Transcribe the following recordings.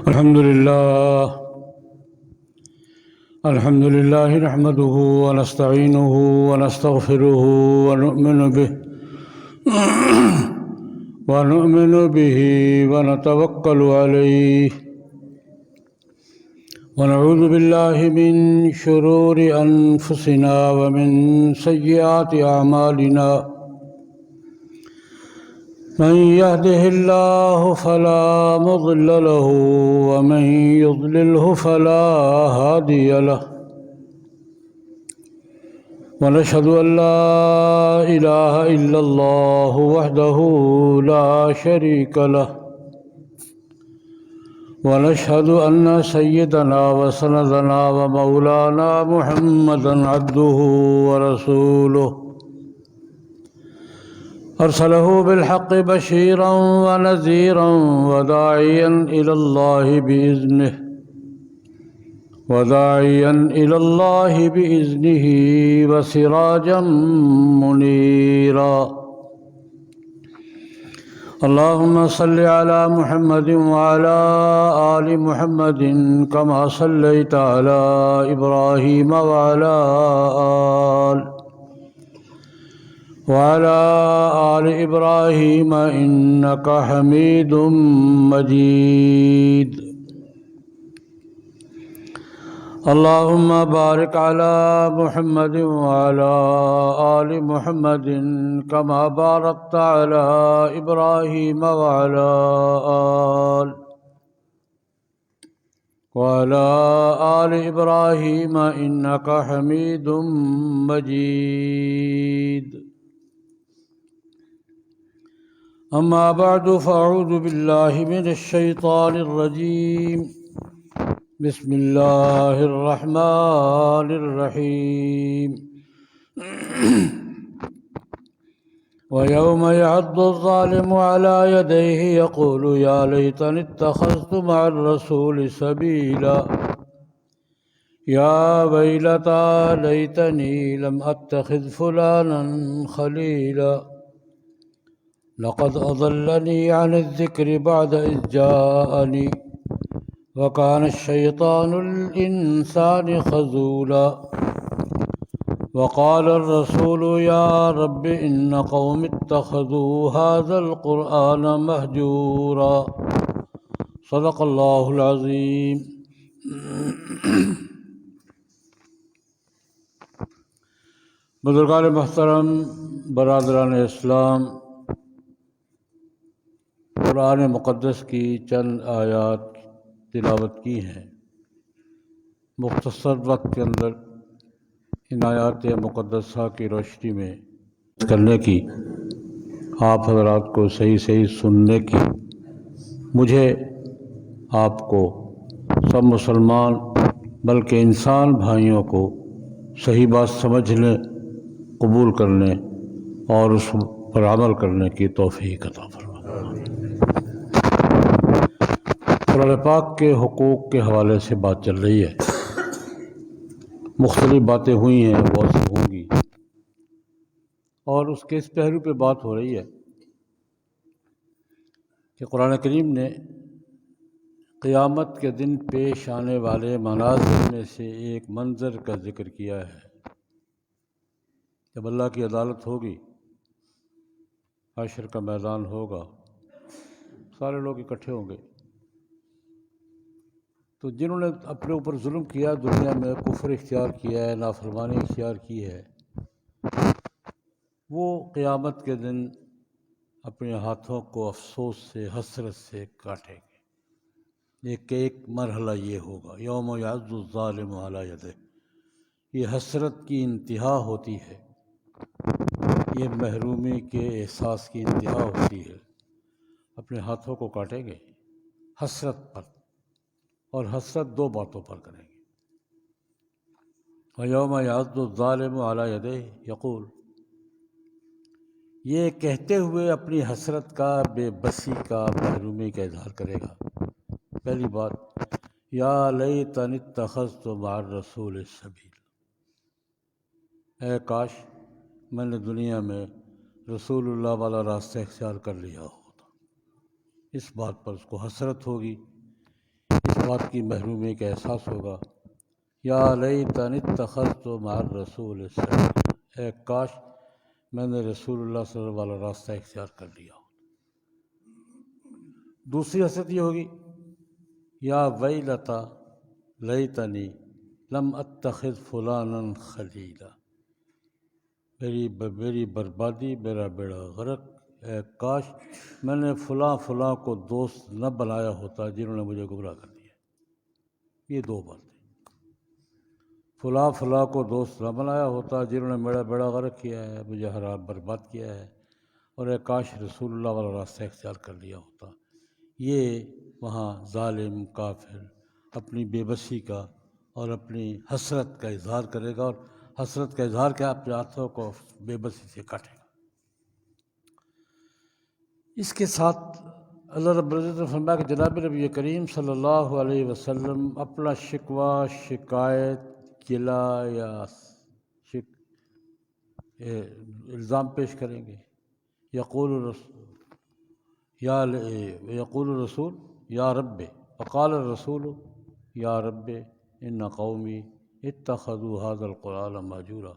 الحمد لله نحمده ونستعينه ونستغفره ونؤمن به ونتوكل عليه ونعوذ بالله من شرور أنفسنا ومن سيئات أعمالنا من يهده الله فلا مضل له ومن يضلله فلا هادي له ونشهد أن لا إله إلا الله وحده لا شريك له ونشهد أن سيدنا وسندنا ومولانا محمدا عبده ورسوله أرسله بالحق بشيرا ونذيرا وداعيا إلى الله بإذنه وسراجا منيرا اللهم صل على محمد وعلى آل محمد كما صليت على إبراهيم وعلى آل إبراهيم إنك حميد مجيد اللهم بارك على محمد وعلى آل محمد كما باركت على إبراهيم وعلى آل إبراهيم إنك حميد مجيد أما بعد فأعوذ بالله من الشيطان الرجيم بسم الله الرحمن الرحيم ويوم يعض الظالم على يديه يقول يا ليتني اتخذت مع الرسول سبيلا يا ويلتى ليتني لم أتخذ فلانا خليلا لقد أضلني عن الذكر بعد إذ جاءني وكان الشيطان للإنسان خذولا وقال الرسول يا رب إن قوم اتخذوا هذا القرآن مهجورا صدق الله العظيم بزرگان محترم، برادران اسلام، قرآن مقدس کی چند آیات تلاوت کی ہیں۔ مختصر وقت کے اندر ان آیات مقدسہ کی روشنی میں کرنے کی، آپ حضرات کو صحیح سننے کی، مجھے آپ کو سب مسلمان بلکہ انسان بھائیوں کو صحیح بات سمجھنے، قبول کرنے اور اس پر عمل کرنے کی توفیق عطا فرمائے۔ قرآن پاک کے حقوق کے حوالے سے بات چل رہی ہے، مختلف باتیں ہوئی ہیں، بہت سی ہوں گی، اور اس کے اس پہلو پہ بات ہو رہی ہے کہ قرآن کریم نے قیامت کے دن پیش آنے والے مناظر میں سے ایک منظر کا ذکر کیا ہے۔ جب اللہ کی عدالت ہوگی، حشر کا میدان ہوگا، سارے لوگ اکٹھے ہوں گے، تو جنہوں نے اپنے اوپر ظلم کیا، دنیا میں کفر اختیار کیا ہے، نافرمانی اختیار کی ہے، وہ قیامت کے دن اپنے ہاتھوں کو افسوس سے، حسرت سے کاٹیں گے۔ ایک مرحلہ یہ ہوگا، یوم یعض الظالم علی یدہ، یہ حسرت کی انتہا ہوتی ہے، یہ محرومی کے احساس کی انتہا ہوتی ہے۔ اپنے ہاتھوں کو کاٹیں گے حسرت پر، اور حسرت دو باتوں پر کریں گے۔ وَيَوْمَ يَعَضُّ الظَّالِمُ عَلَى يَدَيْهِ يَقُولُ، یہ کہتے ہوئے اپنی حسرت کا، بے بسی کا، محرومی کا اظہار کرے گا۔ پہلی بات، یا لیتنی اتخذت مع الرسول سبیلا، اے کاش میں نے دنیا میں رسول اللہ والا راستہ اختیار کر لیا ہوتا۔ اس بات پر اس کو حسرت ہوگی، اس بات کی محرومی کا احساس ہوگا، یا لیتنی اتخذت مع الرسول سبیلا، اے کاش میں نے رسول اللہ صلی اللہ علیہ وسلم والا راستہ اختیار کر لیا ہو۔ دوسری حسرت یہ ہوگی، یا ویلتا لیتنی لم اتخذ فلانا خلیلا، میری بربادی، میرا بیڑا غرق، اے کاش میں نے فلاں کو دوست نہ بنایا ہوتا جنہوں نے مجھے گمراہ کر دیا۔ یہ دو باتیں، فلاں کو دوست نہ بنایا ہوتا جنہوں نے میرا بیڑا غرق کیا ہے، مجھے حرام برباد کیا ہے، اور اے کاش رسول اللہ والا راستہ اختیار کر لیا ہوتا۔ یہ وہاں ظالم کافر اپنی بے بسی کا اور اپنی حسرت کا اظہار کرے گا، اور حسرت کا اظہار کیا، اپنے ہاتھوں کو بے بسی سے کاٹے گا۔ اس کے ساتھ اللہ رب العزت نے فرمایا کہ جناب نبی کریم صلی اللہ علیہ وسلم اپنا شکوہ، شکایت، گلہ یا الزام پیش کریں گے۔ یقول الرسول یا رب، فقال الرسول یا رب ان قومی اتخذوا هذا القرآن مہجورا۔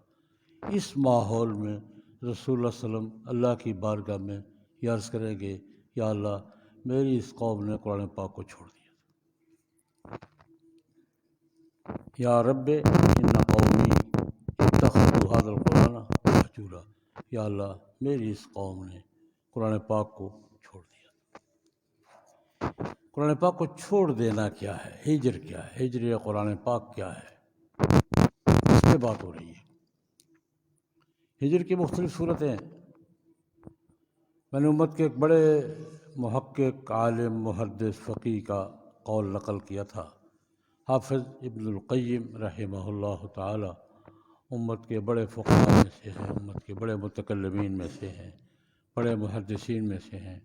اس ماحول میں رسول اللہ صلی اللہ علیہ وسلم اللہ کی بارگاہ میں یہ عرض کریں گے، یا اللہ میری اس قوم نے قرآن پاک کو چھوڑ دیا، یا رب ان قومی اتخذوا هذا القرآن مہجورا، یا اللہ میری اس قوم نے قرآن پاک کو چھوڑ دیا۔ قرآن پاک کو چھوڑ دینا کیا ہے؟ ہجر کیا ہے؟ ہجر قرآن پاک کیا ہے؟ اس پہ بات ہو رہی ہے۔ ہجر کی مختلف صورتیں ہیں۔ میں نے امت کے ایک بڑے محقق، عالم، محدث، فقیہ کا قول نقل کیا تھا، حافظ ابن القیم رحمہ اللہ تعالی، امت کے بڑے فقہاء میں سے ہیں، امت کے بڑے متکلمین میں سے ہیں، بڑے محدثین میں سے ہیں۔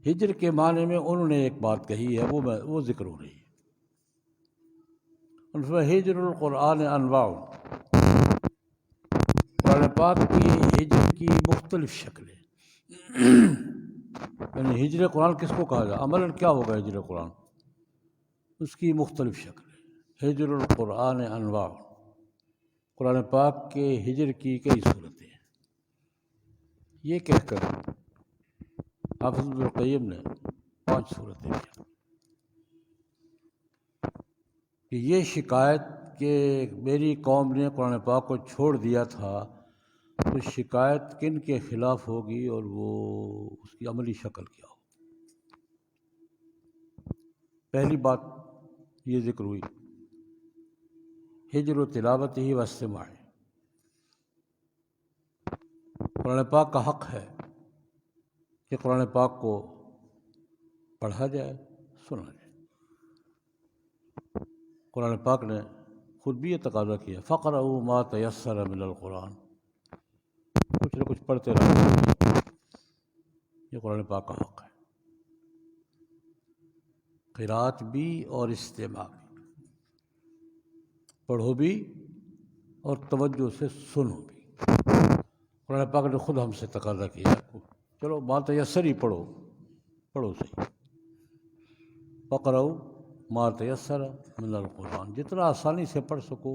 ہجر کے معنی میں انہوں نے ایک بات کہی ہے، وہ ذکر ہو رہی ہے۔ انہوں نے ہجر القرآن انواع، قرآن پاک کی ہجر کی مختلف شکلیں، یعنی ہجر قرآن کس کو کہا جائے، عملاً کیا ہوگا ہجر قرآن، اس کی مختلف شکلیں۔ ہجر القرآن انواع، قرآن پاک کے ہجر کی کئی صورتیں ہیں۔ یہ کہہ کر حافظ ابن القیم نے 5 صورتیں کی کہ یہ شکایت کہ میری قوم نے قرآن پاک کو چھوڑ دیا تھا، تو شکایت کن کے خلاف ہوگی اور وہ اس کی عملی شکل کیا ہو۔ پہلی بات یہ ذکر ہوئی، ہجر و تلاوت ہی و استماع، قرآن پاک کا حق ہے کہ قرآن پاک کو پڑھا جائے، سنا جائے۔ قرآن پاک نے خود بھی یہ تقاضا کیا، فَقْرَؤُوا مَا تَيَسَّرَ مِنَ الْقُرْآنِ، کچھ نہ کچھ پڑھتے رہو، یہ قرآن پاک کا حق ہے، قرات بھی اور استماع بھی، پڑھو بھی اور توجہ سے سنو بھی۔ قرآن پاک نے خود ہم سے تقاضا کیا، چلو ما تیسر ہی پڑھو صحیح، فَقْرَؤُوا ما تیسر من القرآن، جتنا آسانی سے پڑھ سکو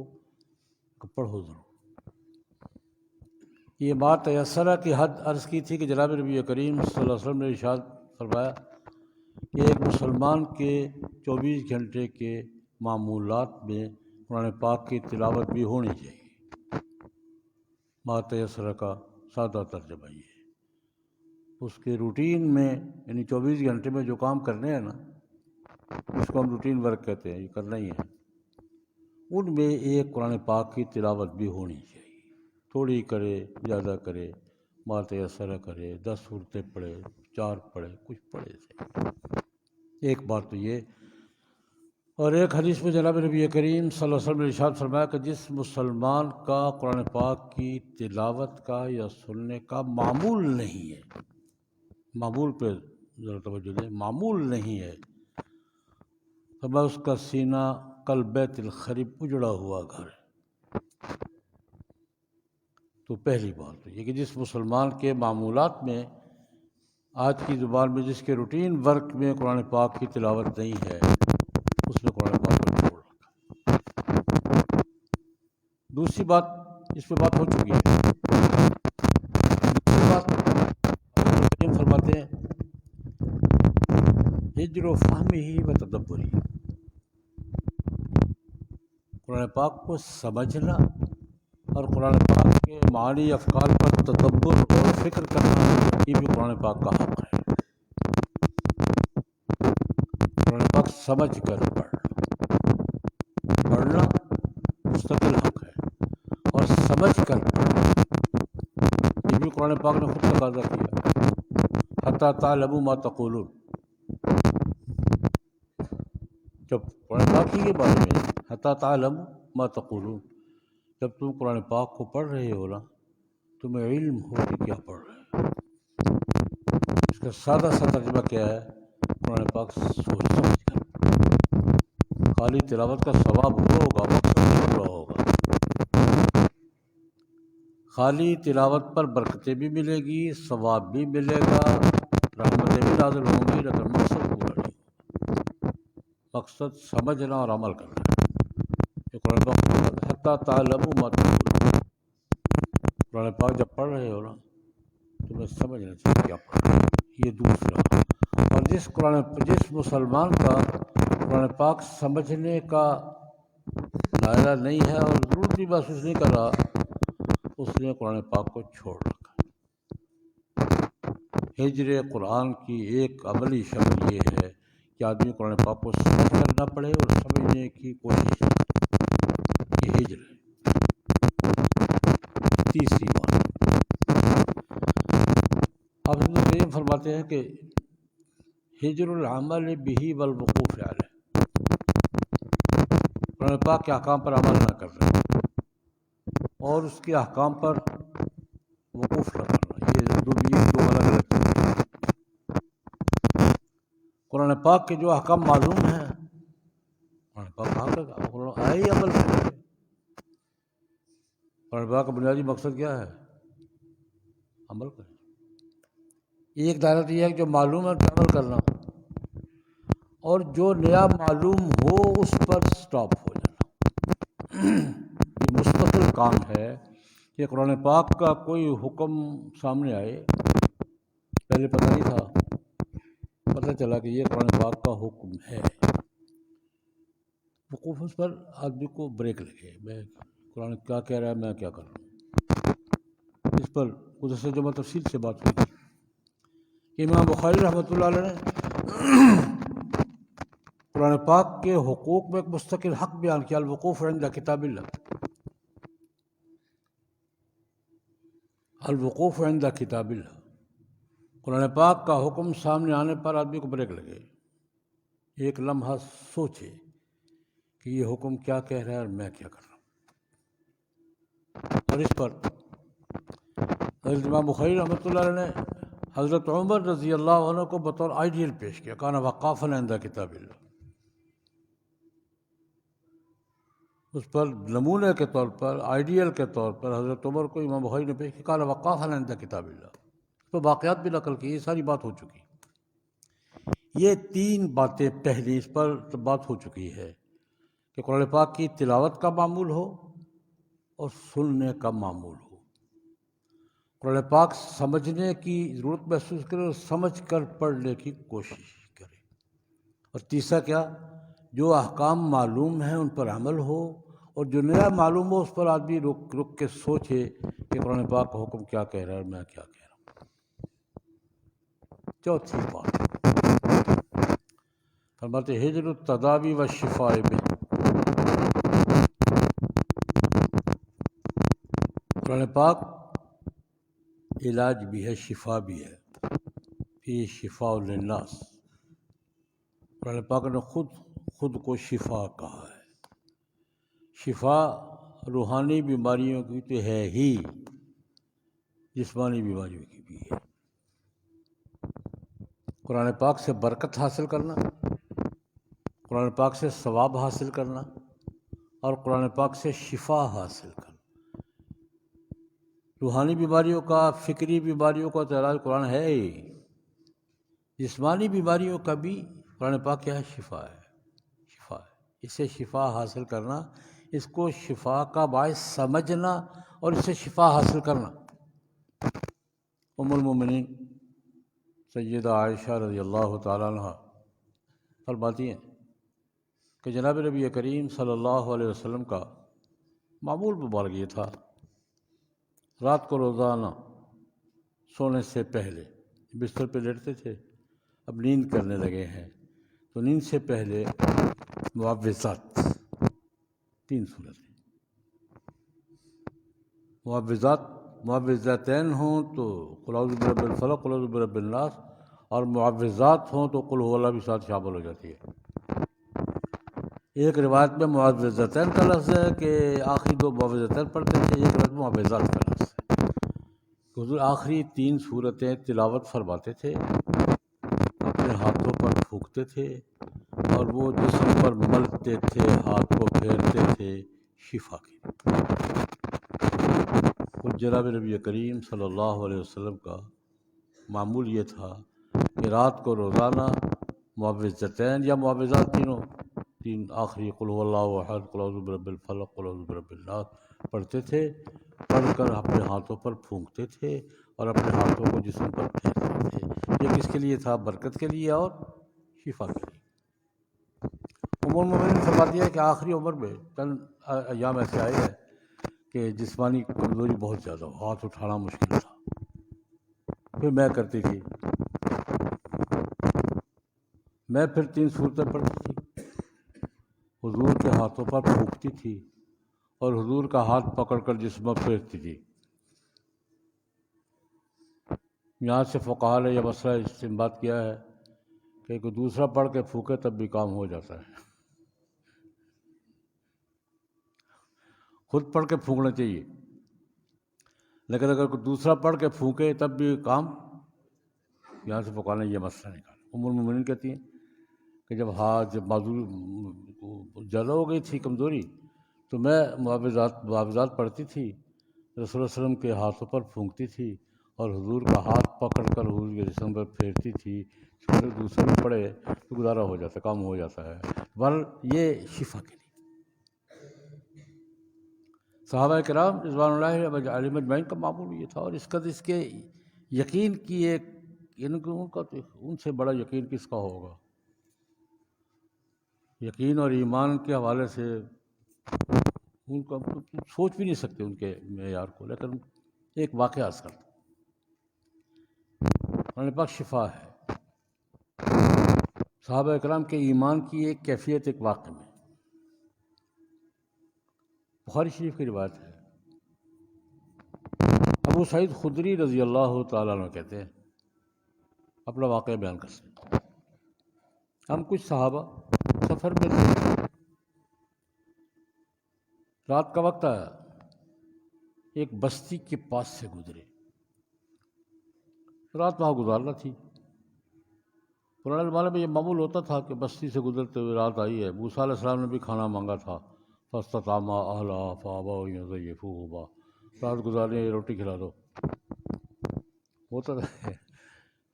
پڑھو ضرور۔ یہ ما تیسر کی حد عرض کی تھی کہ جناب نبی کریم صلی اللہ علیہ وسلم نے ارشاد فرمایا کہ ایک مسلمان کے 24 گھنٹے کے معمولات میں قرآن پاک کی تلاوت بھی ہونی چاہیے۔ ما تیسر کا سادہ ترجمہ یہ ہے، اس کے روٹین میں، یعنی 24 گھنٹے میں جو کام کرنے ہیں نا، اس کو ہم روٹین ورک کہتے ہیں، یہ کرنا ہی ہے، ان میں ایک قرآن پاک کی تلاوت بھی ہونی چاہیے، تھوڑی کرے زیادہ کرے، ما تیسر کرے، 10 صورتیں پڑھے، 4 پڑھے، کچھ پڑھے سے۔ ایک بات تو یہ، اور ایک حدیث میں جناب نبی کریم صلی اللہ علیہ وسلم نے ارشاد فرمایا کہ جس مسلمان کا قرآن پاک کی تلاوت کا یا سننے کا معمول نہیں ہے، معمول پہ ذرا توجہ دیں، معمول نہیں ہے، فرمایا اس کا سینہ کالبیت الخرب، اجڑا ہوا گھر ہے۔ تو پہلی بات یہ کہ جس مسلمان کے معمولات میں آج کی زبان میں جس کے روٹین ورک میں قرآن پاک کی تلاوت نہیں ہے اس نے قرآن پاک کو چھوڑ رکھا۔ دوسری بات، اس پہ بات ہو چکی ہے، دوسری بات کریم فرماتے ہیں ہجر و فہم ہی و تدبری، قرآن پاک کو سمجھنا اور قرآن پاک کے معنی افکار پر تدبر اور فکر کرنا، یہ بھی قرآن پاک کا حق ہے۔ قرآن پاک سمجھ کر پڑھنا مستقل حق ہے، اور سمجھ کر پڑھنا یہ بھی قرآن پاک نے خود تقاضا کیا، حتی تعلموا ما تقولون۔ جب قرآن پاک ہی کے بارے میں حتی تعلموا ما تقولون، جب تم قرآن پاک کو پڑھ رہے ہو نا، تمہیں علم ہو کہ کیا پڑھ رہے ہو۔ اس کا سادہ سا ترجمہ کیا ہے؟ قرآن پاک سوچ سمجھ کر، خالی تلاوت کا ثواب ہوگا، وقت نہیں پورا ہوگا، خالی تلاوت پر برکتیں بھی ملے گی، ثواب بھی ملے گا، رحمتیں بھی نازل ہوں گی، لیکن مقصد پورا نہیں ہوگا۔ مقصد سمجھنا اور عمل کرنا ہے۔ یہ قرآن پاک حتی تعلموا ما تقولون، قرآن پاک جب پڑھ رہے ہو نا تمہیں سمجھنا چاہیے کیا پڑھ رہے ہو۔ یہ دوسرا، اور جس مسلمان کا قرآن پاک سمجھنے کا دائرہ نہیں ہے اور ضرورت بھی محسوس نہیں کر رہا، اس نے قرآن پاک کو چھوڑ رکھا۔ ہجر قرآن کی ایک عملی شکل یہ ہے کہ آدمی قرآن پاک کو سمجھ کر نہ پڑھے اور سمجھنے کی کوشش کرے، یہ ہجر ہے۔ تیسری بات، آپ ابن القیم فرماتے ہیں کہ ہجر العمل بہ والوقوف علیہ، قرآن پاک کے احکام پر عمل نہ کرنا اور اس کے احکام پر وقوف نہ کرنا، یہ دو الگ الگ چیزیں۔ قرآن پاک کے جو احکام معلوم ہیں، قرآن پاک آئی عمل کرے۔ قرآن پاک کا بنیادی مقصد کیا ہے؟ عمل کرے۔ ایک دائرہ یہ ہے کہ جو معلوم ہے اس پر عمل کرنا، اور جو نیا معلوم ہو اس پر سٹاپ ہو جانا۔ یہ مستقل کام ہے کہ قرآن پاک کا کوئی حکم سامنے آئے، پہلے پتہ نہیں تھا، پتہ چلا کہ یہ قرآن پاک کا حکم ہے، وقوف اس پر آدمی کو بریک لگے، میں قرآن کیا کہہ رہا ہے، میں کیا کر رہا ہوں۔ اس پر خود سے جو تفصیل سے بات ہوئی کہ امام بخاری رحمۃ اللہ علیہ نے قرآن پاک کے حقوق میں ایک مستقل حق بیان کیا، الوقوف عند کتاب اللہ، الوقوف عند کتاب اللہ۔ قرآن پاک کا حکم سامنے آنے پر آدمی کو بریک لگے، ایک لمحہ سوچے کہ یہ حکم کیا کہہ رہا ہے اور میں کیا کر رہا ہوں۔ اور اس پر حضرت امام بخاری رحمۃ اللہ علیہ نے حضرت عمر رضی اللہ عنہ کو بطور آئیڈیل پیش کیا، کان وقافا عند کتاب اللہ۔ اس پر نمونے کے طور پر، آئیڈیل کے طور پر حضرت عمر کو امام بخاری نے پیش کیا، کان وقافا عند کتاب اللہ۔ اس پر واقعات بھی نقل کی، یہ ساری بات ہو چکی۔ یہ تین باتیں، پہلی اس پر بات ہو چکی ہے کہ قرآن پاک کی تلاوت کا معمول ہو اور سننے کا معمول ہو، قرآن پاک سمجھنے کی ضرورت محسوس کرے اور سمجھ کر پڑھنے کی کوشش کرے، اور تیسرا کیا، جو احکام معلوم ہیں ان پر عمل ہو، اور جو نیا معلوم ہو اس پر آدمی رک رک کے سوچے کہ قرآن پاک کا حکم کیا کہہ رہا ہے اور میں کیا کہہ رہا ہوں۔ چوتھی بات فرماتے ہجر التداوی والشفاء بہ، قرآن پاک علاج بھی ہے، شفا بھی ہے، فی شفاء للناس۔ قرآن پاک نے خود کو شفا کہا ہے۔ شفا روحانی بیماریوں کی تو ہے ہی، جسمانی بیماریوں کی بھی ہے۔ قرآن پاک سے برکت حاصل کرنا، قرآن پاک سے ثواب حاصل کرنا، اور قرآن پاک سے شفا حاصل کرنا۔ روحانی بیماریوں کا، فکری بیماریوں کا تو علاج قرآن ہے ہی، جسمانی بیماریوں کا بھی قرآن پاک کیا ہے؟ شفا ہے، شفا ہے۔ اسے شفا حاصل کرنا، اس کو شفا کا باعث سمجھنا اور اس سے شفا حاصل کرنا۔ ام المومنین سیدہ عائشہ رضی اللہ تعالیٰ عنہ فرماتی ہیں کہ جناب نبی کریم صلی اللہ علیہ وسلم کا معمول مبارک یہ تھا، رات کو روزانہ سونے سے پہلے بستر پہ لیٹتے تھے، اب نیند کرنے لگے ہیں تو نیند سے پہلے معوذات 3 صورتیں، معوذتین ہوں تو قل اعوذ برب الفلق، قل اعوذ برب الناس، اور معوذات ہوں تو قل هو اللہ بھی ساتھ شامل ہو جاتی ہے۔ ایک روایت میں معوذتین کا لفظ ہے کہ آخری 2 معوذتین پڑھتے تھے، ایک روایت میں معوذات کا لفظ ہے۔ حضور آخری 3 صورتیں تلاوت فرماتے تھے، اپنے ہاتھوں پر پھونکتے تھے اور وہ جسم پر ملتے تھے، ہاتھ کو پھیرتے تھے شفا کے۔ خود جناب نبی کریم صلی اللہ علیہ وسلم کا معمول یہ تھا کہ رات کو روزانہ معوذتین یا معوذات تین آخری قل هو اللہ احد، قل اعوذ برب الفلق، قل اعوذ برب الناس پڑھتے تھے، پڑھ کر اپنے ہاتھوں پر پھونکتے تھے اور اپنے ہاتھوں کو جسم پر پھیرتے تھے۔ یہ کس کے لیے تھا؟ برکت کے لیے اور شفا کے لیے۔ ام المومنین فرماتی ہے کہ آخری عمر میں چند ایام ایسے آئے ہیں کہ جسمانی کمزوری بہت زیادہ ہو، ہاتھ اٹھانا مشکل تھا۔ پھر میں کرتی تھی، میں پھر 3 صورتیں پڑھتی تھی، حضور کے ہاتھوں پر پھونکتی تھی اور حضور کا ہاتھ پکڑ کر جسم پر پھیرتی تھی۔ یہاں سے فقہاء نے یہ مسئلہ استنباط کیا ہے کہ کوئی دوسرا پڑھ کے پھونکے تب بھی کام ہو جاتا ہے، خود پڑھ کے پھونکنا چاہیے، لیکن اگر کوئی دوسرا پڑھ کے پھونکے تب بھی کام، یہاں سے فقہاء نے یہ مسئلہ نکالا۔ ام المومنین کہتی ہیں کہ جب معذور زیادہ ہو گئی تھی کمزوری تو میں معوذات پڑھتی تھی، رسول اللہ علیہ وسلم کے ہاتھوں پر پھونکتی تھی اور حضور کا ہاتھ پکڑ کر حضور کے جسم پر پھیرتی تھی، پھر دوسرے بھی پڑھے تو گزارا ہو جاتا، کام ہو جاتا ہے، بل یہ شفا کے لیے۔ صحابہ کرام رضوان اللہ علیہم اجمعین کا معمول یہ تھا، اور اس کے یقین کی ایک، یعنی کہ ان سے بڑا یقین کس کا ہوگا؟ یقین اور ایمان کے حوالے سے ان کو سوچ بھی نہیں سکتے ان کے معیار کو، لیکن ایک واقعہ عرض کرتا ہوں۔ قرآن پاک شفا ہے، صحابہ کرام کے ایمان کی ایک کیفیت ایک واقعہ میں، بخاری شریف کی روایت ہے۔ ابو سعید خدری رضی اللہ تعالیٰ عنہ کہتے ہیں، اپنا واقعہ بیان کرتے ہیں، ہم کچھ صحابہ سفر میں تھے، رات کا وقت آیا، ایک بستی کے پاس سے گزرے، رات وہاں گزارنا تھی۔ پرانے زمانے میں یہ معمول ہوتا تھا کہ بستی سے گزرتے ہوئے رات آئی ہے، موسیٰ علیہ السلام نے بھی کھانا مانگا تھا، فاستطعما اہلھا فابوا ان یضیفوہما، رات گزارنے روٹی کھلا دو، ہوتا تھا۔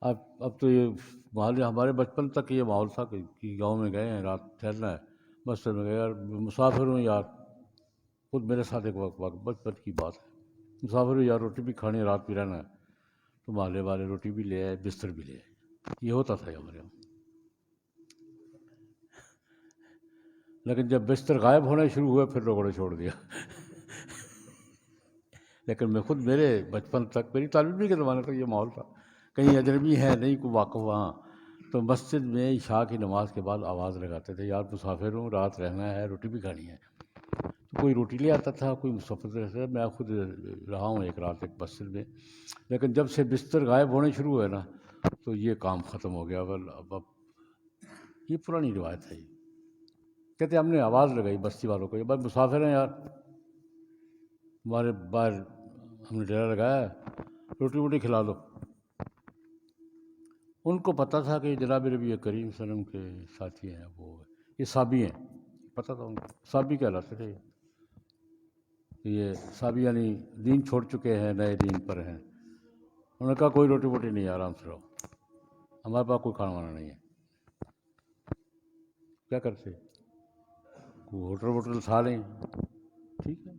اب تو یہ ہمارے بچپن تک یہ ماحول تھا کہ گاؤں میں گئے ہیں، رات ٹھہرنا ہے، مسجد میں گئے، یار مسافر ہوں یار، خود میرے ساتھ ایک وقت بچپن کی بات ہے، مسافر ہوں یار، روٹی بھی کھانی ہے، رات بھی رہنا ہے، تو محلے والے روٹی بھی لے آئے، بستر بھی لے آئے، یہ ہوتا تھا ہمارے یہاں۔ لیکن جب بستر غائب ہونے شروع ہوئے پھر لوگوں نے چھوڑ دیا۔ لیکن میں خود میرے بچپن تک، میری طالب علمی کے زمانے تک یہ ماحول تھا، کہیں اجنبی ہے نہیں کوئی واقف وہاں، تو مسجد میں عشاء کی نماز کے بعد آواز لگاتے تھے، یار مسافر ہوں، رات رہنا ہے، روٹی بھی کھانی ہے، تو کوئی روٹی لے آتا تھا، کوئی مسافر رہتا تھا۔ میں خود رہا ہوں ایک رات ایک مسجد میں، لیکن جب سے بستر غائب ہونے شروع ہوئے نا تو یہ کام ختم ہو گیا۔ اب یہ پرانی روایت ہے، یہ کہتے ہم نے آواز لگائی بستی والوں کو، یہ بھائی مسافر ہیں یار، ہمارے باہر ہم نے ڈیرا لگایا ہے، روٹی ووٹی کھلا دو۔ ان کو پتہ تھا کہ جناب نبی کریم صلی اللہ علیہ وسلم کے ساتھی ہیں، وہ یہ صحابی ہیں، پتہ تھا ان کو، صحابی کہلاتے تھے یہ صحابی، یعنی دین چھوڑ چکے ہیں، نئے دین پر ہیں۔ انہوں نے کہا کوئی روٹی ووٹی نہیں، آرام سے رہو۔ ہمارے پاس کوئی کھانا وانا نہیں ہے، کیا کرتے؟ کوئی ہوٹل ووٹل کھا لیں، ٹھیک ہے۔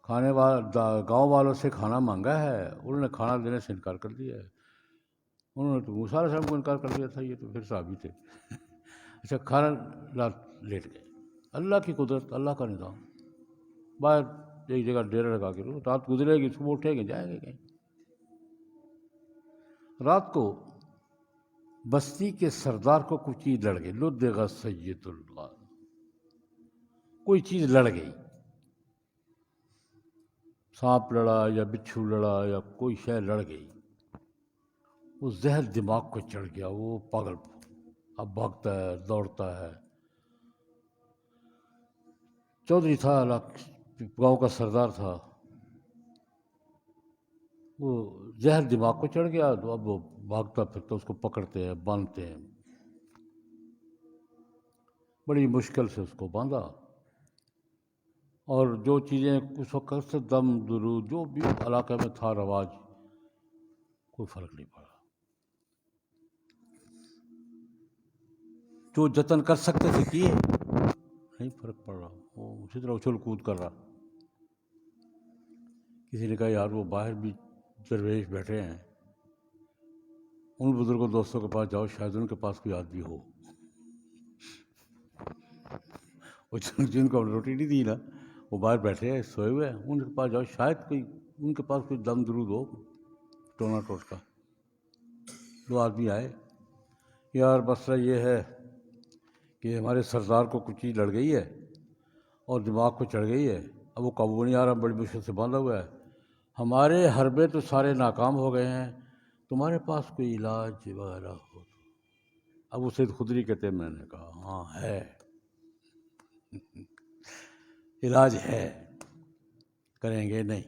کھانے گاؤں والوں سے کھانا مانگا ہے، انہوں نے کھانا دینے سے انکار کر دیا ہے، انہوں نے تو موسیٰ علیہ السلام کو انکار کر دیا تھا، یہ تو پھر صحابی تھے۔ اچھا، کھانا لیٹ گئے، اللہ کی قدرت، اللہ کا نظام، باہر ایک جگہ ڈیرا لگا کے رات گزرے گی، صبح اٹھیں گے جائیں گے کہیں۔ رات کو بستی کے سردار کو کوئی چیز لڑ گئی، لدغ سید اللہ، کوئی چیز لڑ گئی، سانپ لڑا یا بچھو لڑا یا کوئی شے لڑ گئی، وہ زہر دماغ کو چڑھ گیا، وہ پاگل، اب بھاگتا ہے، دوڑتا ہے۔ چودھری تھا، گاؤں کا سردار تھا، وہ زہر دماغ کو چڑھ گیا، تو اب وہ بھاگتا پھرتا، اس کو پکڑتے ہیں، باندھتے ہیں، بڑی مشکل سے اس کو باندھا، اور جو چیزیں اس وقت سے دم درود جو بھی علاقے میں تھا رواج، کوئی فرق نہیں پڑا۔ جو جتن کر سکتے تھے کیے، نہیں فرق پڑ رہا، وہ اسی طرح اچھل کود کر رہا۔ کسی نے کہا یار وہ باہر بھی درویش بیٹھے ہیں، ان بزرگوں دوستوں کے پاس جاؤ، شاید ان کے پاس کوئی آدمی ہو، جن کو روٹی نہیں دی نا، وہ باہر بیٹھے ہیں، سوئے ہوئے ہیں، ان کے پاس جاؤ، شاید کوئی ان کے پاس کوئی دم درود ہو، ٹونا ٹوٹکا۔ دو آدمی آئے، یار مسئلہ یہ ہے کہ ہمارے سردار کو کچھ چیز لڑ گئی ہے اور دماغ کو چڑھ گئی ہے، اب وہ قابو نہیں آ رہا، بڑی مشکل سے باندھا ہوا ہے، ہمارے حربے تو سارے ناکام ہو گئے ہیں، تمہارے پاس کوئی علاج وغیرہ ہو؟ ابو سعید خدری کہتے ہیں، میں نے کہا ہاں ہے، علاج ہے، کریں گے نہیں؟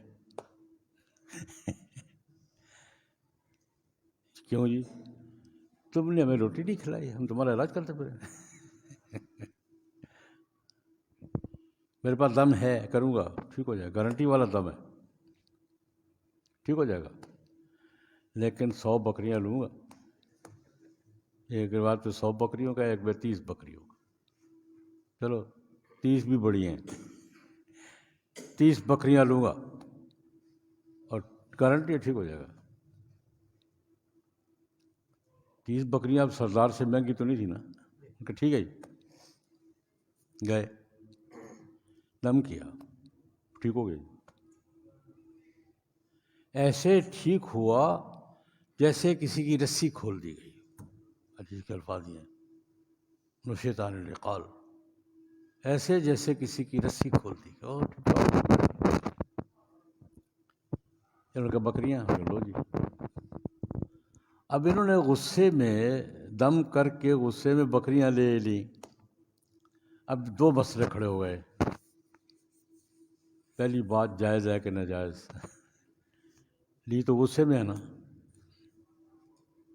کیوں جی؟ تم نے ہمیں روٹی نہیں کھلائی، ہم تمہارا علاج کرتے پھرے؟ میرے پاس دم ہے، کروں گا، ٹھیک ہو جائے گا، گارنٹی والا دم ہے، ٹھیک ہو جائے گا، لیکن 100 بکریاں لوں گا، ایک بات پہ 100 بکریوں کا، ایک بار 30 بکریوں کا، چلو 30 بھی بڑی ہیں، 30 بکریاں لوں گا اور گارنٹی ہے ٹھیک ہو جائے گا۔ 30 بکریاں اب سردار سے مہنگی تو نہیں تھی نا، کہ ٹھیک ہے جی، گئے، دم کیا، ٹھیک ہو گئی، ایسے ٹھیک ہوا جیسے کسی کی رسی کھول دی گئی، حدیث کے الفاظ ہیں، نشیطان العقال، ایسے جیسے کسی کی رسی کھول دی گئی، اور انہوں نے کہا بکریاں، لو جی۔ اب انہوں نے غصے میں دم کر کے غصے میں بکریاں لے لی، اب 2 مسئلے کھڑے ہو گئے، پہلی بات جائز ہے کہ ناجائز، لی تو غصے میں ہے نا،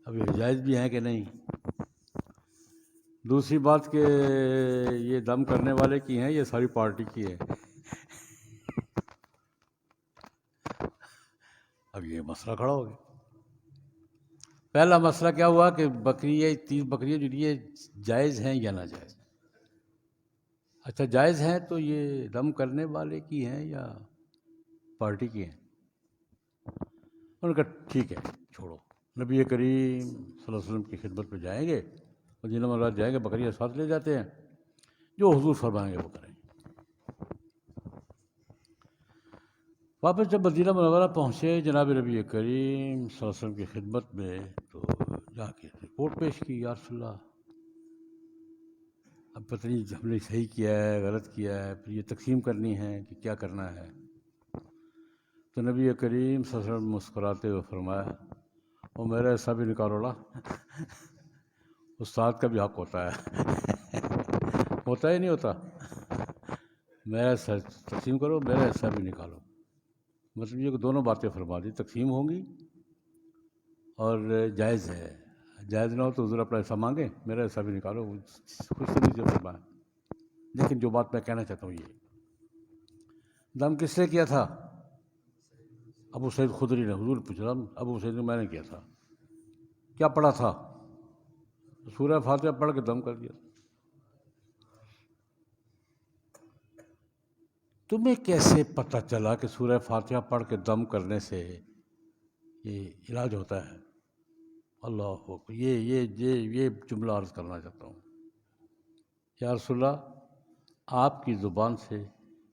اب یہ جائز بھی ہیں کہ نہیں، دوسری بات کہ یہ دم کرنے والے کی ہیں، یہ ساری پارٹی کی ہے، اب یہ مسئلہ کھڑا ہو گیا۔ پہلا مسئلہ کیا ہوا کہ 30 بکریاں جو یہ جائز ہیں یا ناجائز؟ اچھا جائز ہیں تو یہ دم کرنے والے کی ہیں یا پارٹی کی ہیں؟ انہوں نے کہا ٹھیک ہے چھوڑو، نبی کریم صلی اللہ علیہ وسلم کی خدمت میں جائیں گے، مدینہ منورہ جائیں گے، بکریاں ساتھ لے جاتے ہیں، جو حضور فرمائیں گے وہ کریں گے۔ واپس جب مدینہ منورہ پہنچے جناب نبی کریم صلی اللہ علیہ وسلم کی خدمت میں، تو جا کے رپورٹ پیش کی، یا رسول اللہ اب پتہ نہیں ہم نے صحیح کیا ہے غلط کیا ہے، پھر یہ تقسیم کرنی ہے کہ کیا کرنا ہے؟ تو نبی کریم صلی اللہ علیہ وسلم مسکراتے ہوئے فرمایا، اور میرا حصہ بھی نکالو نا، استاد کا بھی حق ہوتا ہے، ہوتا ہی نہیں ہوتا، میرا حصہ تقسیم کرو، میرا حصہ بھی نکالو، مطلب یہ کہ دونوں باتیں فرما دی، تقسیم ہوں گی اور جائز ہے، جائز نہ ہو تو حضور اپنا حصہ مانگے، میرا حصہ بھی نکالو، خوش سمجھ سے فرمایا۔ لیکن جو بات میں کہنا چاہتا ہوں یہ دم کس نے کیا تھا؟ ابو سعید خدری نے، حضور پوچھ رہا ہوں، ابو سعید نے، میں نے کیا تھا، کیا پڑھا تھا؟ سورہ فاتحہ پڑھ کے دم کر دیا۔ تمہیں کیسے پتہ چلا کہ سورہ فاتحہ پڑھ کے دم کرنے سے یہ علاج ہوتا ہے؟ اللہ اکبر، یہ جملہ عرض کرنا چاہتا ہوں۔ یا رسول اللہ، آپ کی زبان سے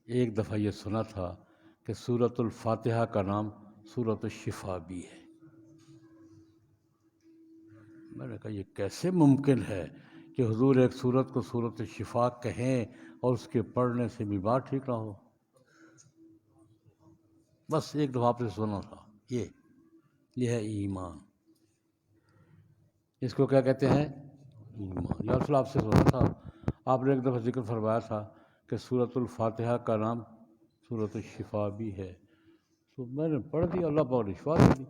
ایک دفعہ یہ سنا تھا کہ سورۃ الفاتحہ کا نام سورۃ الشفا بھی ہے۔ میں نے کہا یہ کیسے ممکن ہے کہ حضور ایک سورت کو سورۃ الشفا کہیں اور اس کے پڑھنے سے بیمار ٹھیک نہ ہو؟ بس ایک دفعہ آپ سے سنا تھا۔ یہ ہے ایمان۔ اس کو کیا کہتے ہیں؟ ایمان۔ یا رسول اللہ، آپ سے سنا تھا، آپ نے ایک دفعہ ذکر فرمایا تھا کہ سورۃ الفاتحہ کا نام سورۃ الشفا بھی ہے، تو میں نے پڑھ دیا، اللہ پاک نے شفا دے دی۔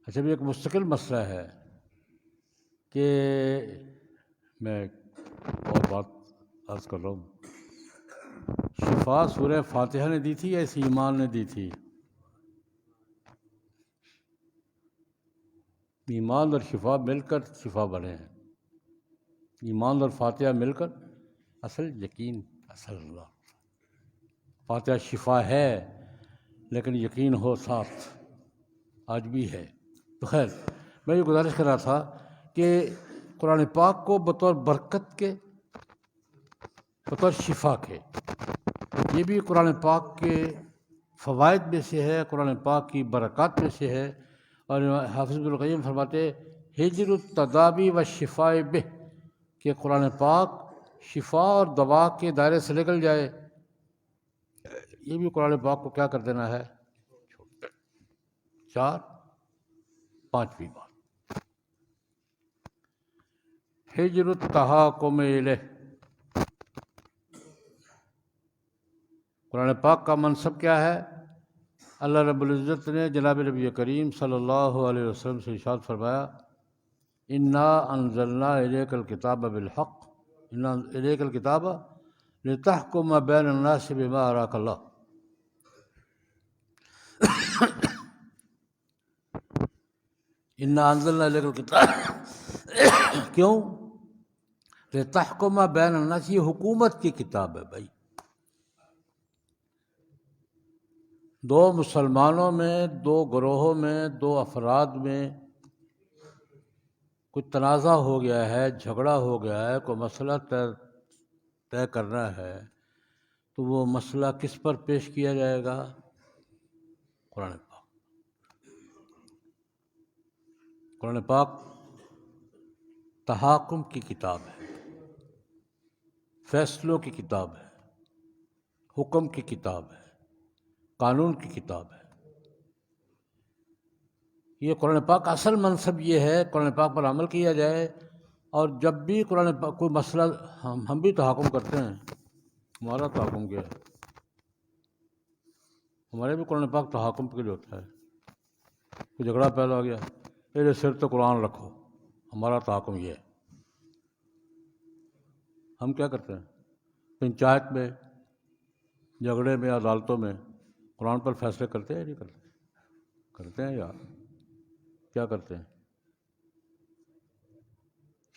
اچھا، بھی ایک مستقل مسئلہ ہے کہ میں اور بات عرض کر رہا ہوں، شفا سورہ فاتحہ نے دی تھی یا اس ایمان نے دی تھی؟ ایمان اور شفا مل کر شفا بنے ہیں، ایمان اور فاتحہ مل کر اصل یقین، اصل اللہ۔ فاتحہ شفا ہے لیکن یقین ہو ساتھ، آج بھی ہے۔ تو خیر، میں یہ گزارش کر رہا تھا کہ قرآن پاک کو بطور برکت کے، بطور شفا کے، یہ بھی قرآن پاک کے فوائد میں سے ہے، قرآن پاک کی برکات میں سے ہے۔ اور حافظ ابن القیم فرماتے ہجر التدابی و شفاء بہ، کہ قرآن پاک شفا اور دوا کے دائرے سے نکل جائے، یہ بھی قرآن پاک کو کیا کر دینا ہے؟ پانچویں بات، ہجر التحاکم الیہ۔ قرآن پاک کا منصب کیا ہے؟ اللہ رب العزت نے جناب نبی کریم صلی اللہ علیہ وسلم سے ارشاد فرمایا، انا انزلنا الیک الکتاب بالحق، انا الیک الکتاب لتحکم بین الناس بما اراک اللہ۔ انا انزلنا الیک الکتاب، کیوں؟ لتحکم بین الناس، یہ حکومت کی کتاب ہے بھائی۔ دو مسلمانوں میں، دو گروہوں میں، دو افراد میں کوئی تنازع ہو گیا ہے، جھگڑا ہو گیا ہے، کوئی مسئلہ طے کرنا ہے، تو وہ مسئلہ کس پر پیش کیا جائے گا؟ قرآن پاک۔ قرآن پاک تحاکم کی کتاب ہے، فیصلوں کی کتاب ہے، حکم کی کتاب ہے، قانون کی کتاب ہے۔ یہ قرآن پاک کا اصل منصب یہ ہے، قرآن پاک پر عمل کیا جائے۔ اور جب بھی قرآن پاک کوئی مسئلہ، ہم بھی تحاکم کرتے ہیں، ہمارا تحاکم کیا ہے؟ ہمارے بھی قرآن پاک تحاکم کے لیے ہوتا ہے۔ کوئی جھگڑا پیدا ہو گیا، میرے سر تو قرآن رکھو، ہمارا تحاکم یہ ہے۔ ہم کیا کرتے ہیں؟ پنچایت میں، جھگڑے میں، عدالتوں میں قرآن پر فیصلے کرتے ہیں یا نہیں کرتے؟ کرتے ہیں یار، کیا کرتے ہیں؟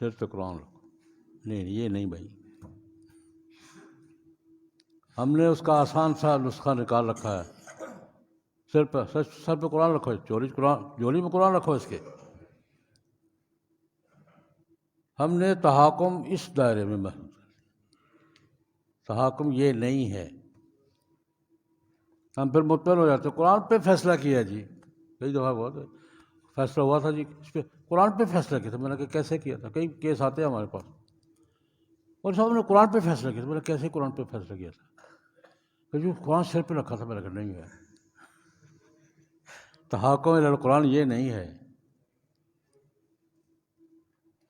سر تو قرآن رکھو، نہیں یہ نہیں بھائی، ہم نے اس کا آسان سا نسخہ نکال رکھا ہے، سر پہ قرآن رکھو، جولی میں قرآن رکھو اس کے۔ ہم نے تحاکم اس دائرے میں محدود کر دیا، تحاکم یہ نہیں ہے۔ ہم پھر مطمئن ہو جاتے ہیں، قرآن پہ فیصلہ کیا جی، کئی دفعہ بہت فیصلہ ہوا تھا جی، اس پہ قرآن پہ فیصلہ کیا تھا۔ میں نے کہا کیسے کیا تھا؟ کئی کیس آتے ہیں ہمارے پاس، اور صاحب نے قرآن پہ فیصلہ کیا تھا۔ میں نے کیسے قرآن پہ فیصلہ کیا تھا؟ کہ جو قرآن سر پہ رکھا تھا۔ میں نے کہا نہیں ہے، تحاکم الی القرآن یہ نہیں ہے۔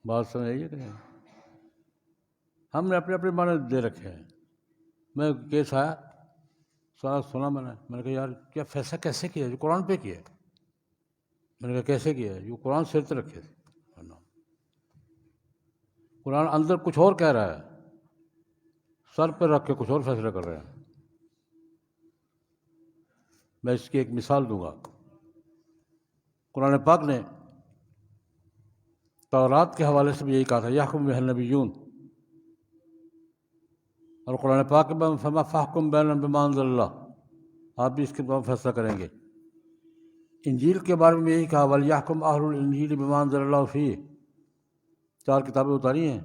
بات سمجھ آئیے کہ نہیں؟ ہم نے اپنے اپنے معنی دے رکھے ہیں۔ میں کیس آیا، سنا میں نے کہا یار کیا فیصلہ کیسے کیا؟ جو قرآن پہ کیا ہے۔ میں نے کہا کیسے کیا ہے؟ جو قرآن سر پہ رکھے تھے، قرآن اندر کچھ اور کہہ رہا ہے، سر پہ رکھ کے کچھ اور فیصلہ کر رہے ہیں۔ میں اس کی ایک مثال دوں گا۔ قرآن پاک نے تورات کے حوالے سے بھی یہی کہا تھا یحکم بہا النبیون، اور قرآن پاک میں فرما فاحکم بینہم بما انزل اللہ، آپ بھی اس کے بعد فیصلہ کریں گے۔ انجیل کے بارے میں یہی کہا ولیحکم اہل الانجیل بما انزل اللہ فیہ، 4 کتابیں اتاری ہیں،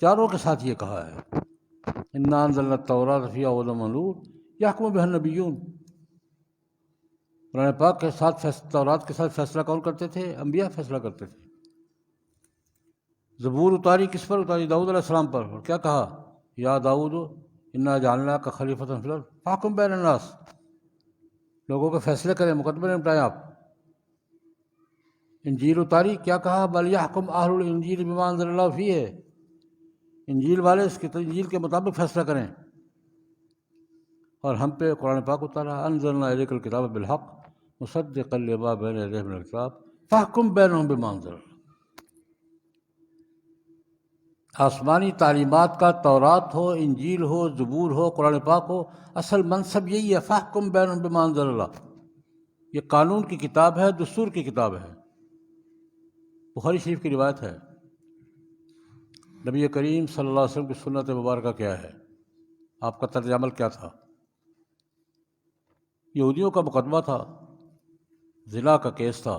چاروں کے ساتھ یہ کہا ہے انا انزلنا التوراۃ فیہا ھدی ونور یحکم بہا النبیون۔ قرآن پاک کے ساتھ تورات کے ساتھ فیصلہ کون کرتے تھے؟ انبیاء فیصلہ کرتے تھے۔ زبور اتاری کس پر اتاری؟ داؤد علیہ السلام پر، اور کیا کہا یا داؤد انا جعلناک خلیفۃ فی الارض فاحکم بین الناس، لوگوں کے فیصلے کریں، مقدمے نپٹائیں آپ۔ انجیل اتاری، کیا کہا ولیحکم اہل الانجیل بما انزل اللہ فیہ، انجیل والے اس کے انجیل کے مطابق فیصلہ کریں۔ اور ہم پہ قرآن پاک اتارا انزلنا الیک الکتاب بالحق مصدقا لما بین یدیہ من الکتاب فاحکم بینہم بما انزل اللہ۔ آسمانی تعلیمات کا تورات ہو، انجیل ہو، زبور ہو، قرآن پاک ہو، اصل منصب یہی ہے فاحکم بینہم بما انزل اللہ۔ یہ قانون کی کتاب ہے، دستور کی کتاب ہے۔ بخاری شریف کی روایت ہے، نبی کریم صلی اللہ علیہ وسلم کی سنت مبارکہ کیا ہے، آپ کا طرز عمل کیا تھا؟ یہودیوں کا مقدمہ تھا، زنا کا کیس تھا،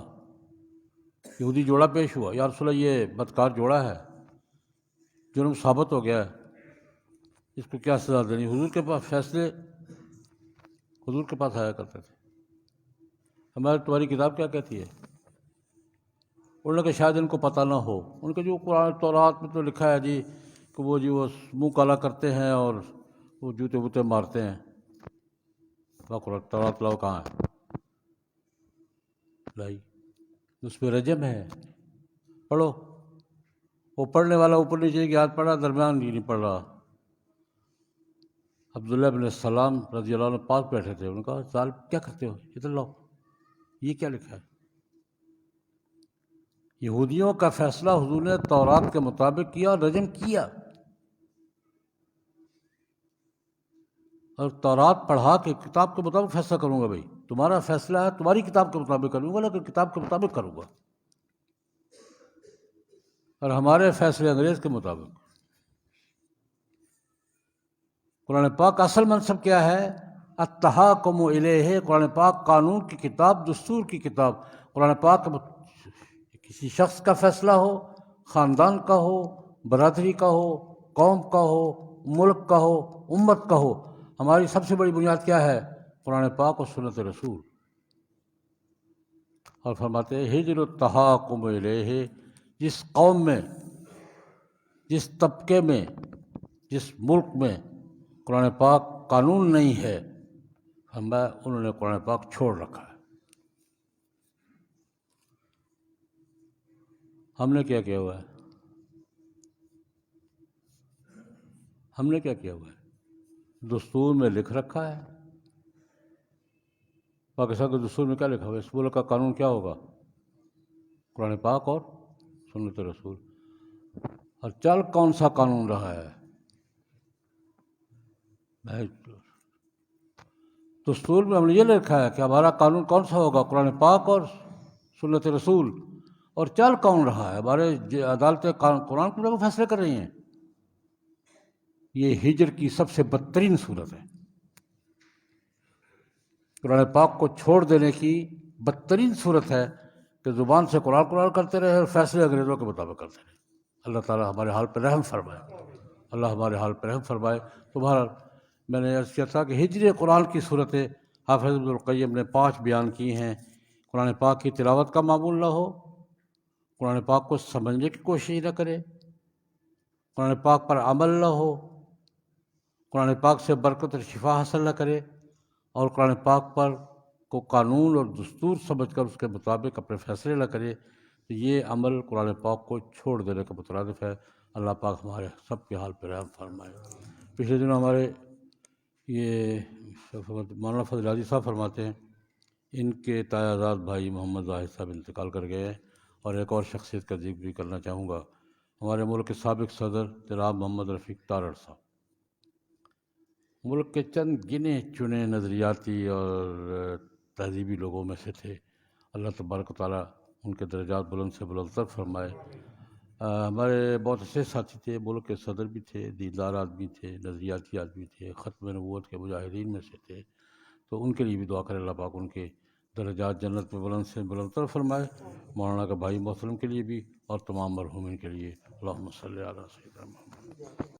یہودی جوڑا پیش ہوا، یا رسول اللہ یہ بدکار جوڑا ہے، جرم ثابت ہو گیا ہے، اس کو کیا سزا دینی؟ حضور کے پاس فیصلے حضور کے پاس آیا کرتے تھے، ہماری تمہاری کتاب کیا کہتی ہے؟ انہوں نے کہ شاید ان کو پتہ نہ ہو، ان کے جو قرآن تورات میں تو لکھا ہے جی کہ وہ منہ کالا کرتے ہیں اور وہ جوتے ووتے مارتے ہیں، تورات لاؤ کہاں ہے؟ لائی، اس پہ رجم ہے، پڑھو۔ وہ پڑھنے والا اوپر نیچے کی ہاتھ پڑھا، درمیان کی نہیں پڑھ رہا۔ عبداللہ بن السلام رضی اللہ عنہ پاس بیٹھے تھے، انہوں نے کہا ظالم کیا کرتے ہو، ادھر لاؤ، یہ کیا لکھا ہے؟ یہودیوں کا فیصلہ حضور نے تورات کے مطابق کیا اور رجم کیا، اور تورات پڑھا کے کتاب کے مطابق فیصلہ کروں گا۔ بھائی تمہارا فیصلہ ہے، تمہاری کتاب کے مطابق کروں گا، لیکن کتاب کے مطابق کروں گا، اور ہمارے فیصلے انگریز کے مطابق۔ قرآن پاک کا اصل منصب کیا ہے؟ التحاکم الیہ، قرآن پاک قانون کی کتاب، دستور کی کتاب۔ قرآن پاک کسی شخص کا فیصلہ ہو، خاندان کا ہو، برادری کا ہو، قوم کا ہو، ملک کا ہو، امت کا ہو، ہماری سب سے بڑی بنیاد کیا ہے؟ قرآن پاک اور سنت رسول۔ اور فرماتے ہیں ہجر التحاکم الیہ، جس قوم میں، جس طبقے میں، جس ملک میں قرآن پاک قانون نہیں ہے، انہوں نے قرآن پاک چھوڑ رکھا ہے۔ ہم نے کیا کیا ہوا ہے؟ ہم نے کیا کیا ہوا ہے؟ دستور میں لکھ رکھا ہے، پاکستان کے دستور میں کیا لکھا ہوا ہے؟ اس ملک کا قانون کیا ہوگا؟ قرآن پاک اور سنت رسول۔ اور چل کون سا قانون رہا ہے؟ دستور میں ہم نے یہ لکھا ہے کہ ہمارا قانون کون سا ہوگا؟ قرآن پاک اور سنت رسول۔ اور چل کون رہا ہے؟ ہمارے عدالتیں قرآن کو فیصلے کر رہی ہیں۔ یہ ہجر کی سب سے بدترین صورت ہے، قرآن پاک کو چھوڑ دینے کی بدترین صورت ہے کہ زبان سے قرآن کرتے رہے اور فیصلے انگریزوں کے مطابق کرتے رہے۔ اللہ تعالیٰ ہمارے حال پہ رحم فرمائے، اللہ ہمارے حال پہ رحم فرمائے۔ تمہارا میں نے عرض کیا تھا کہ ہجر قرآن کی صورتیں حافظ ابن القیم نے 5 بیان کی ہیں۔ قرآن پاک کی تلاوت کا معمول نہ ہو، قرآن پاک کو سمجھنے کی کوشش نہ کرے، قرآن پاک پر عمل نہ ہو، قرآن پاک سے برکت اور شفا حاصل نہ کرے، اور قرآن پاک پر کو قانون اور دستور سمجھ کر اس کے مطابق اپنے فیصلے نہ کرے، تو یہ عمل قرآن پاک کو چھوڑ دینے کا مترادف ہے۔ اللہ پاک ہمارے سب کے حال پہ رحم فرمائے۔ پچھلے دنوں ہمارے یہ مولانا فضل حاجی صاحب فرماتے ہیں ان کے تایہ زاد بھائی محمد زاہد صاحب انتقال کر گئے ہیں، اور ایک اور شخصیت کا ذکر بھی کرنا چاہوں گا، ہمارے ملک کے سابق صدر جناب محمد رفیق تارڑ صاحب۔ ملک کے چند گنے چنے نظریاتی اور تہذیبی لوگوں میں سے تھے، اللہ تبارک و تعالیٰ ان کے درجات بلند سے بلند تر فرمائے۔ ہمارے بہت اچھے ساتھی تھے، ملک کے صدر بھی تھے، دیندار آدمی تھے، نظریاتی آدمی تھے، ختم نبوت کے مجاہدین میں سے تھے، تو ان کے لیے بھی دعا کرے اللہ پاک ان کے درجات جنت میں بلند سے بلند تر فرمائے۔ مولانا کا بھائی محترم کے لیے بھی اور تمام مرحومین کے لیے، اللہم صلی علی سیدنا محمد۔